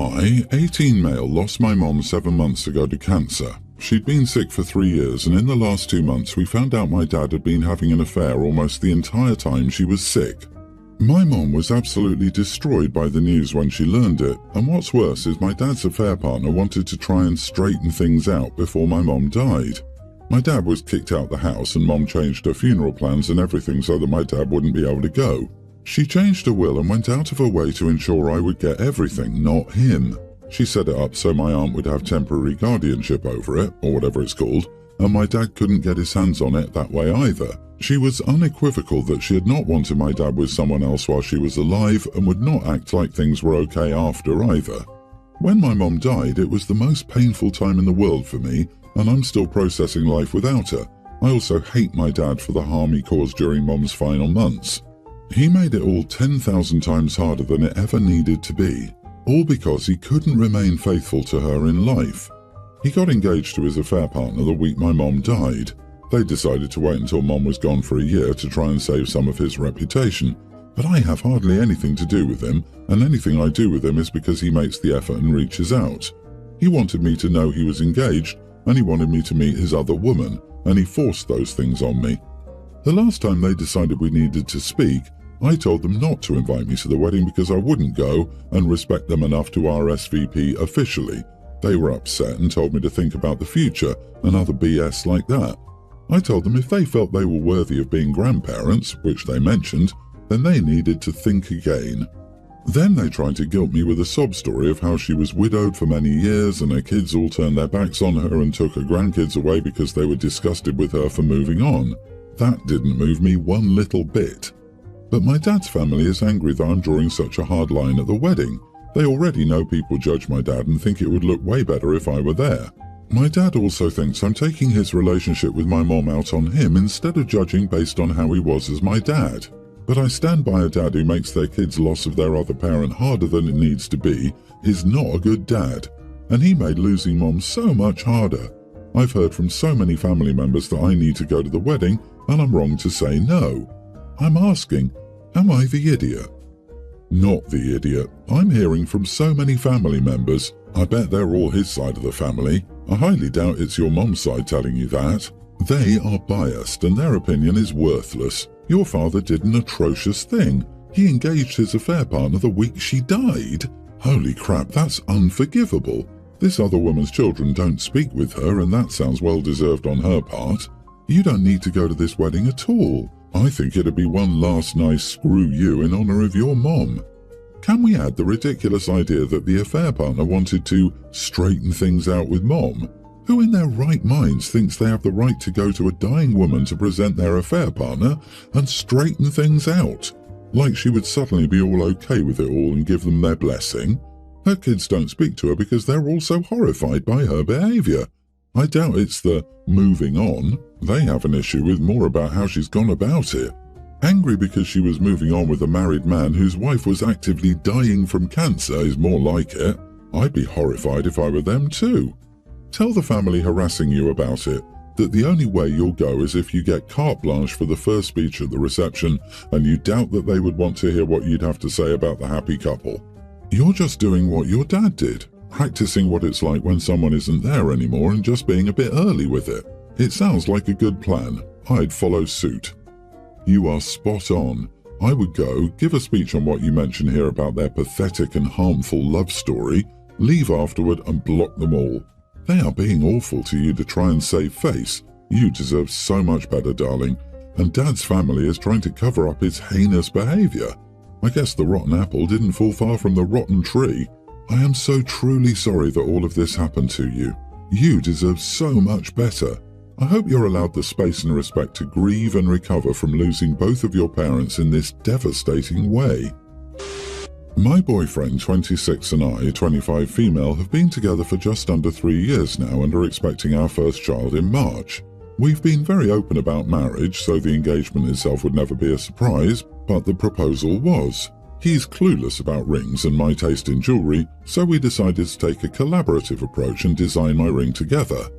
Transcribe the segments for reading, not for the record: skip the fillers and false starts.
Hi, 18 male lost my mom 7 months ago to cancer. She'd been sick for 3 years, and in the last 2 months we found out my dad had been having an affair almost the entire time she was sick. My mom was absolutely destroyed by the news when she learned it, and what's worse is my dad's affair partner wanted to try and straighten things out before my mom died. My dad was kicked out the house and mom changed her funeral plans and everything so that my dad wouldn't be able to go. She changed her will and went out of her way to ensure I would get everything, not him. She set it up so my aunt would have temporary guardianship over it, or whatever it's called, and my dad couldn't get his hands on it that way either. She was unequivocal that she had not wanted my dad with someone else while she was alive and would not act like things were okay after either. When my mom died, it was the most painful time in the world for me, and I'm still processing life without her. I also hate my dad for the harm he caused during mom's final months. He made it all 10,000 times harder than it ever needed to be, all because he couldn't remain faithful to her in life. He got engaged to his affair partner the week my mom died. They decided to wait until mom was gone for a year to try and save some of his reputation, but I have hardly anything to do with him, and anything I do with him is because he makes the effort and reaches out. He wanted me to know he was engaged, and he wanted me to meet his other woman, and he forced those things on me. The last time they decided we needed to speak, I told them not to invite me to the wedding because I wouldn't go and respect them enough to RSVP officially. They were upset and told me to think about the future and other BS like that. I told them if they felt they were worthy of being grandparents, which they mentioned, then they needed to think again. Then they tried to guilt me with a sob story of how she was widowed for many years and her kids all turned their backs on her and took her grandkids away because they were disgusted with her for moving on. That didn't move me one little bit. But my dad's family is angry that I'm drawing such a hard line at the wedding. They already know people judge my dad and think it would look way better if I were there. My dad also thinks I'm taking his relationship with my mom out on him instead of judging based on how he was as my dad. But I stand by a dad who makes their kids' loss of their other parent harder than it needs to be is not a good dad. And he made losing mom so much harder. I've heard from so many family members that I need to go to the wedding, and I'm wrong to say no. I'm asking, am I the idiot? Not the idiot. I'm hearing from so many family members. I bet they're all his side of the family. I highly doubt it's your mom's side telling you that. They are biased and their opinion is worthless. Your father did an atrocious thing. He engaged his affair partner the week she died. Holy crap, that's unforgivable. This other woman's children don't speak with her, and that sounds well deserved on her part. You don't need to go to this wedding at all. I think it'd be one last nice screw you in honor of your mom. Can we add the ridiculous idea that the affair partner wanted to straighten things out with mom? Who in their right minds thinks they have the right to go to a dying woman to present their affair partner and straighten things out? Like she would suddenly be all okay with it all and give them their blessing? Her kids don't speak to her because they're all so horrified by her behavior. I doubt it's the moving on. They have an issue with more about how she's gone about it. Angry because she was moving on with a married man whose wife was actively dying from cancer is more like it. I'd be horrified if I were them too. Tell the family harassing you about it that the only way you'll go is if you get carte blanche for the first speech at the reception, and you doubt that they would want to hear what you'd have to say about the happy couple. You're just doing what your dad did, practicing what it's like when someone isn't there anymore and just being a bit early with it. It sounds like a good plan. I'd follow suit. You are spot on. I would go, give a speech on what you mention here about their pathetic and harmful love story, leave afterward and block them all. They are being awful to you to try and save face. You deserve so much better, darling. And Dad's family is trying to cover up his heinous behavior. I guess the rotten apple didn't fall far from the rotten tree. I am so truly sorry that all of this happened to you. You deserve so much better. I hope you're allowed the space and respect to grieve and recover from losing both of your parents in this devastating way. My boyfriend, 26, and I, 25 female, have been together for just under 3 years now and are expecting our first child in March. We've been very open about marriage, so the engagement itself would never be a surprise, but the proposal was. He's clueless about rings and my taste in jewelry, so we decided to take a collaborative approach and design my ring together.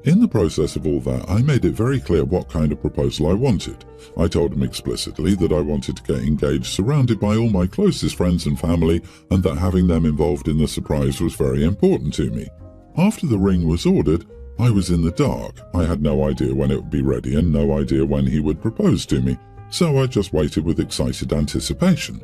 In the process of all that, I made it very clear what kind of proposal I wanted. I told him explicitly that I wanted to get engaged surrounded by all my closest friends and family, and that having them involved in the surprise was very important to me. After the ring was ordered, I was in the dark. I had no idea when it would be ready and no idea when he would propose to me, so I just waited with excited anticipation.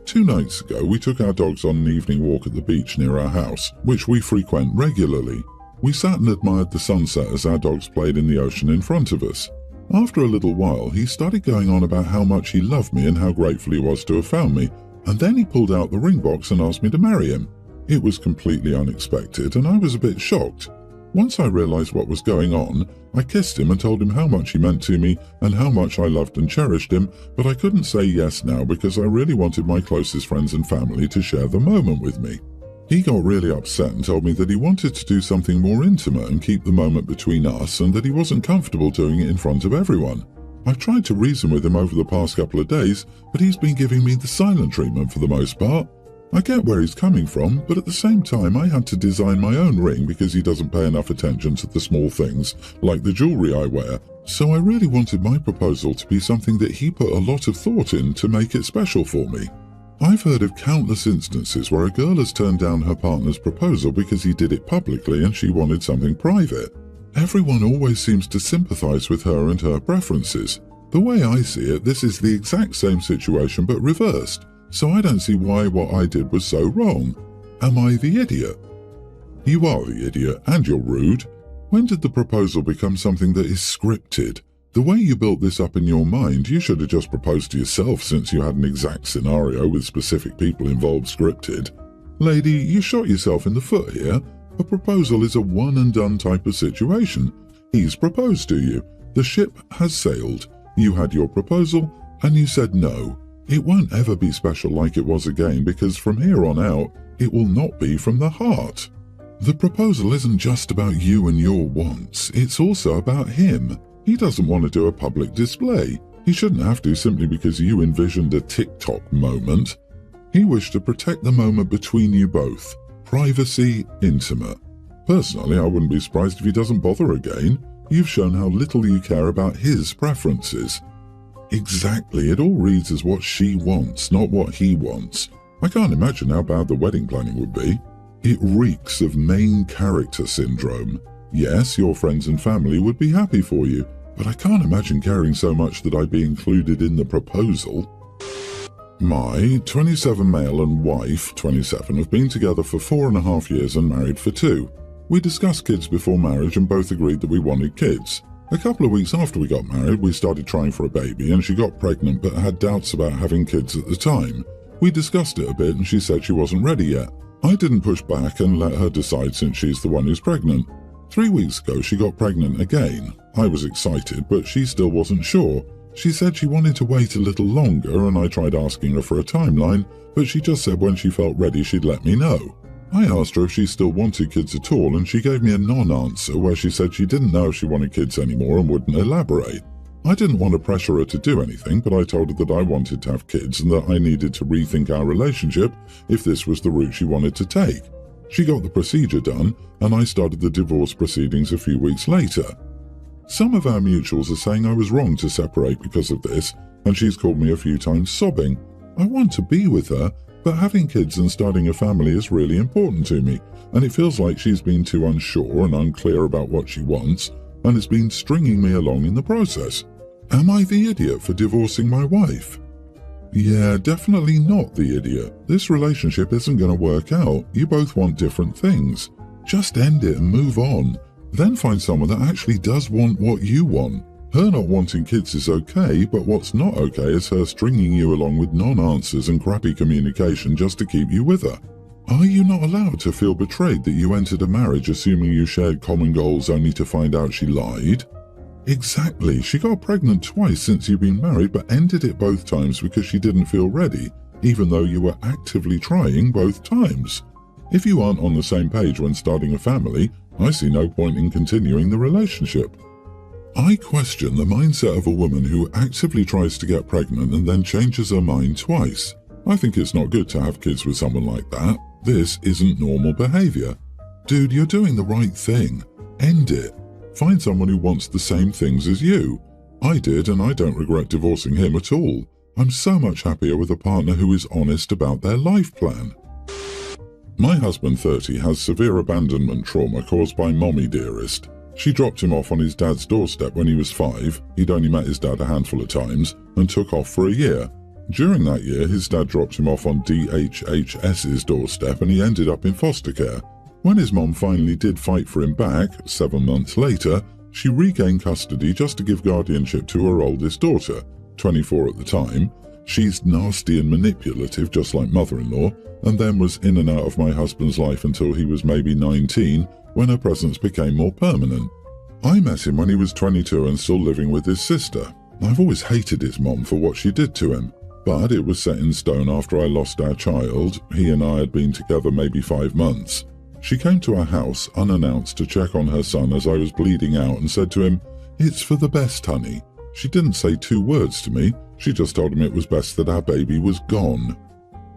2 nights ago, we took our dogs on an evening walk at the beach near our house, which we frequent regularly. We sat and admired the sunset as our dogs played in the ocean in front of us. After a little while, he started going on about how much he loved me and how grateful he was to have found me, and then he pulled out the ring box and asked me to marry him. It was completely unexpected, and I was a bit shocked. Once I realized what was going on, I kissed him and told him how much he meant to me and how much I loved and cherished him, but I couldn't say yes now because I really wanted my closest friends and family to share the moment with me. He got really upset and told me that he wanted to do something more intimate and keep the moment between us, and that he wasn't comfortable doing it in front of everyone. I've tried to reason with him over the past couple of days, but he's been giving me the silent treatment for the most part. I get where he's coming from, but at the same time I had to design my own ring because he doesn't pay enough attention to the small things, like the jewellery I wear, so I really wanted my proposal to be something that he put a lot of thought in to make it special for me. I've heard of countless instances where a girl has turned down her partner's proposal because he did it publicly and she wanted something private. Everyone always seems to sympathise with her and her preferences. The way I see it, this is the exact same situation but reversed. So I don't see why what I did was so wrong. Am I the idiot? You are the idiot, and you're rude. When did the proposal become something that is scripted? The way you built this up in your mind, you should have just proposed to yourself since you had an exact scenario with specific people involved scripted. Lady, you shot yourself in the foot here. A proposal is a one-and-done type of situation. He's proposed to you. The ship has sailed. You had your proposal, and you said no. It won't ever be special like it was again because from here on out, it will not be from the heart. The proposal isn't just about you and your wants, it's also about him. He doesn't want to do a public display. He shouldn't have to simply because you envisioned a TikTok moment. He wished to protect the moment between you both. Privacy, intimate. Personally, I wouldn't be surprised if he doesn't bother again. You've shown how little you care about his preferences. Exactly, it all reads as what she wants, not what he wants. I can't imagine how bad the wedding planning would be. It reeks of main character syndrome. Yes, your friends and family would be happy for you, but I can't imagine caring so much that I'd be included in the proposal. My 27 male and wife, 27, have been together for 4.5 years and married for 2. We discussed kids before marriage and both agreed that we wanted kids. A couple of weeks after we got married, we started trying for a baby and she got pregnant but had doubts about having kids at the time. We discussed it a bit and she said she wasn't ready yet. I didn't push back and let her decide since she's the one who's pregnant. 3 weeks ago she got pregnant again. I was excited but she still wasn't sure. She said she wanted to wait a little longer and I tried asking her for a timeline, but she just said when she felt ready she'd let me know. I asked her if she still wanted kids at all and she gave me a non-answer where she said she didn't know if she wanted kids anymore and wouldn't elaborate. I didn't want to pressure her to do anything, but I told her that I wanted to have kids and that I needed to rethink our relationship if this was the route she wanted to take. She got the procedure done and I started the divorce proceedings a few weeks later. Some of our mutuals are saying I was wrong to separate because of this, and she's called me a few times sobbing. I want to be with her, but having kids and starting a family is really important to me, and it feels like she's been too unsure and unclear about what she wants, and it's been stringing me along in the process. Am I the idiot for divorcing my wife? Yeah, definitely not the idiot. This relationship isn't going to work out. You both want different things. Just end it and move on. Then find someone that actually does want what you want. Her not wanting kids is okay, but what's not okay is her stringing you along with non-answers and crappy communication just to keep you with her. Are you not allowed to feel betrayed that you entered a marriage assuming you shared common goals only to find out she lied? Exactly, she got pregnant twice since you've been married but ended it both times because she didn't feel ready, even though you were actively trying both times. If you aren't on the same page when starting a family, I see no point in continuing the relationship. I question the mindset of a woman who actively tries to get pregnant and then changes her mind twice. I think it's not good to have kids with someone like that. This isn't normal behavior. Dude, you're doing the right thing. End it. Find someone who wants the same things as you. I did, and I don't regret divorcing him at all. I'm so much happier with a partner who is honest about their life plan. My husband, 30, has severe abandonment trauma caused by Mommy Dearest. She dropped him off on his dad's doorstep when he was 5. He'd only met his dad a handful of times and took off for a year. During that year, his dad dropped him off on DHHS's doorstep and he ended up in foster care. When his mom finally did fight for him back, 7 months later, she regained custody just to give guardianship to her oldest daughter, 24 at the time. She's nasty and manipulative, just like mother-in-law, and then was in and out of my husband's life until he was maybe 19, when her presence became more permanent. I met him when he was 22 and still living with his sister. I've always hated his mom for what she did to him, but it was set in stone after I lost our child. He and I had been together maybe 5 months. She came to our house unannounced to check on her son as I was bleeding out and said to him, "It's for the best, honey." She didn't say 2 words to me. She just told him it was best that our baby was gone.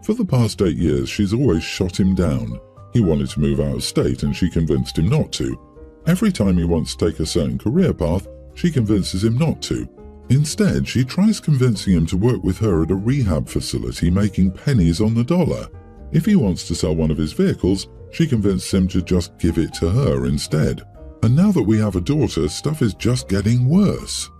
For the past 8 years, she's always shot him down. He wanted to move out of state and she convinced him not to. Every time he wants to take a certain career path, she convinces him not to. Instead, she tries convincing him to work with her at a rehab facility making pennies on the dollar. If he wants to sell one of his vehicles, she convinced him to just give it to her instead. And now that we have a daughter, stuff is just getting worse.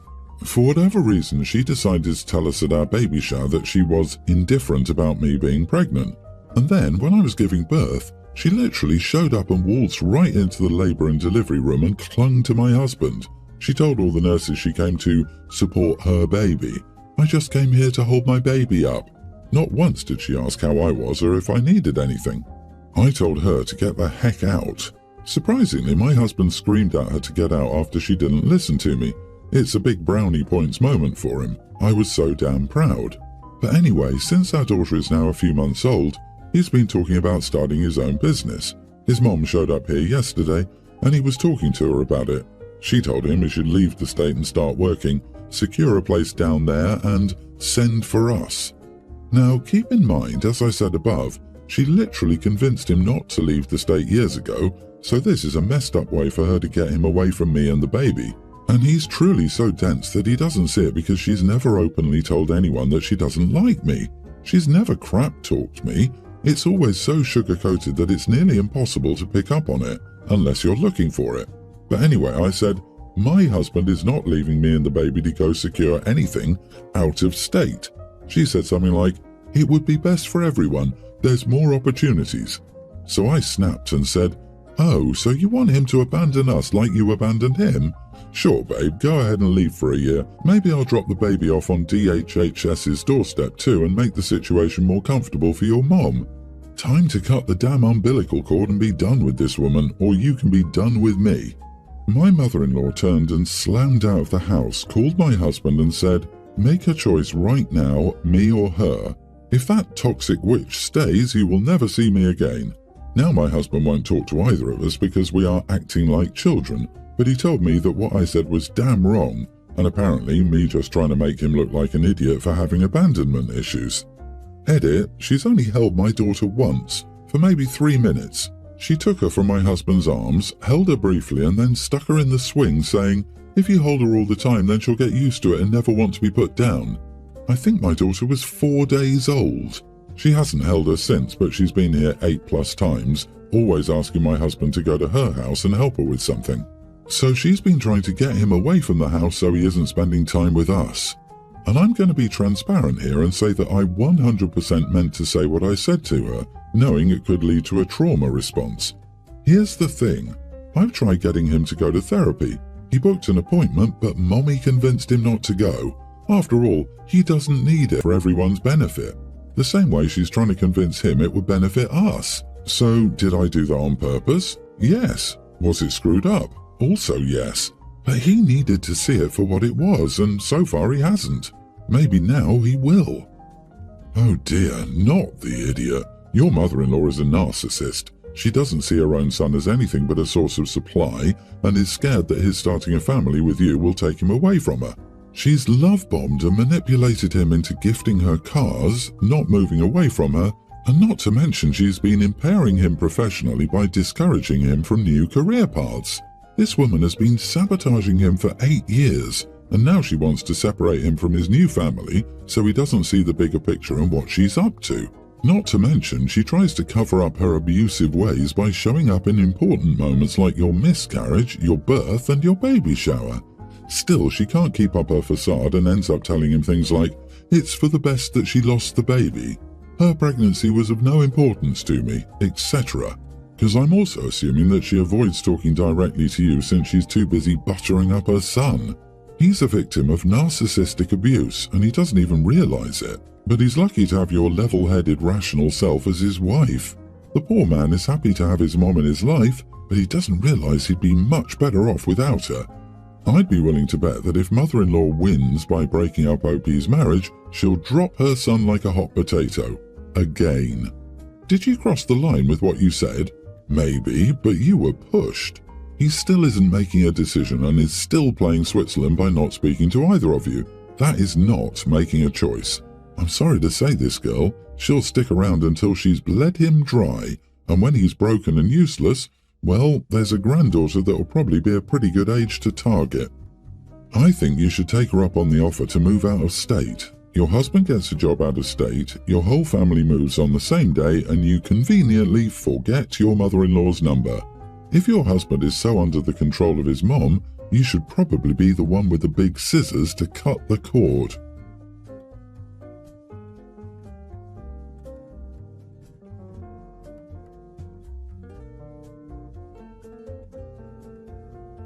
For whatever reason, she decided to tell us at our baby shower that she was indifferent about me being pregnant. And then, when I was giving birth, she literally showed up and waltzed right into the labour and delivery room and clung to my husband. She told all the nurses she came to support her baby. "I just came here to hold my baby up." Not once did she ask how I was or if I needed anything. I told her to get the heck out. Surprisingly, my husband screamed at her to get out after she didn't listen to me. It's a big brownie points moment for him. I was so damn proud. But anyway, since our daughter is now a few months old, he's been talking about starting his own business. His mom showed up here yesterday and he was talking to her about it. She told him he should leave the state and start working, secure a place down there and send for us. Now keep in mind, as I said above, she literally convinced him not to leave the state years ago, so this is a messed up way for her to get him away from me and the baby. And he's truly so dense that he doesn't see it because she's never openly told anyone that she doesn't like me. She's never crap-talked me. It's always so sugar-coated that it's nearly impossible to pick up on it, unless you're looking for it. But anyway, I said, my husband is not leaving me and the baby to go secure anything out of state. She said something like, "It would be best for everyone. There's more opportunities." So I snapped and said, "Oh, so you want him to abandon us like you abandoned him? Sure, babe, go ahead and leave for a year. Maybe I'll drop the baby off on DHHS's doorstep too and make the situation more comfortable for your mom. Time to cut the damn umbilical cord and be done with this woman, or you can be done with me." My mother-in-law turned and slammed out of the house, called my husband and said, "Make a choice right now, me or her. If that toxic witch stays, you will never see me again." Now my husband won't talk to either of us because we are acting like children, but he told me that what I said was damn wrong, and apparently me just trying to make him look like an idiot for having abandonment issues. Edit, she's only held my daughter once, for maybe 3 minutes. She took her from my husband's arms, held her briefly and then stuck her in the swing saying, "If you hold her all the time then she'll get used to it and never want to be put down." I think my daughter was 4 days old. She hasn't held her since, but she's been here 8+ times, always asking my husband to go to her house and help her with something. So she's been trying to get him away from the house so he isn't spending time with us. And I'm going to be transparent here and say that I 100% meant to say what I said to her, knowing it could lead to a trauma response. Here's the thing. I've tried getting him to go to therapy. He booked an appointment, but Mommy convinced him not to go. After all, he doesn't need it for everyone's benefit. The same way she's trying to convince him it would benefit us. So, did I do that on purpose? Yes. Was it screwed up? Also yes. But he needed to see it for what it was, and so far he hasn't. Maybe now he will. Oh dear, not the idiot. Your mother-in-law is a narcissist. She doesn't see her own son as anything but a source of supply and is scared that his starting a family with you will take him away from her. She's love-bombed and manipulated him into gifting her cars, not moving away from her, and not to mention she's been impairing him professionally by discouraging him from new career paths. This woman has been sabotaging him for 8 years, and now she wants to separate him from his new family so he doesn't see the bigger picture and what she's up to. Not to mention, she tries to cover up her abusive ways by showing up in important moments like your miscarriage, your birth, and your baby shower. Still, she can't keep up her facade and ends up telling him things like, "It's for the best that she lost the baby. Her pregnancy was of no importance to me," etc. Because I'm also assuming that she avoids talking directly to you since she's too busy buttering up her son. He's a victim of narcissistic abuse and he doesn't even realize it. But he's lucky to have your level-headed, rational self as his wife. The poor man is happy to have his mom in his life, but he doesn't realize he'd be much better off without her. I'd be willing to bet that if mother-in-law wins by breaking up OP's marriage, she'll drop her son like a hot potato. Again. Did you cross the line with what you said? Maybe, but you were pushed. He still isn't making a decision and is still playing Switzerland by not speaking to either of you. That is not making a choice. I'm sorry to say this, girl. She'll stick around until she's bled him dry, and when he's broken and useless, well, there's a granddaughter that will probably be a pretty good age to target. I think you should take her up on the offer to move out of state. Your husband gets a job out of state, your whole family moves on the same day, and you conveniently forget your mother-in-law's number. If your husband is so under the control of his mom, you should probably be the one with the big scissors to cut the cord.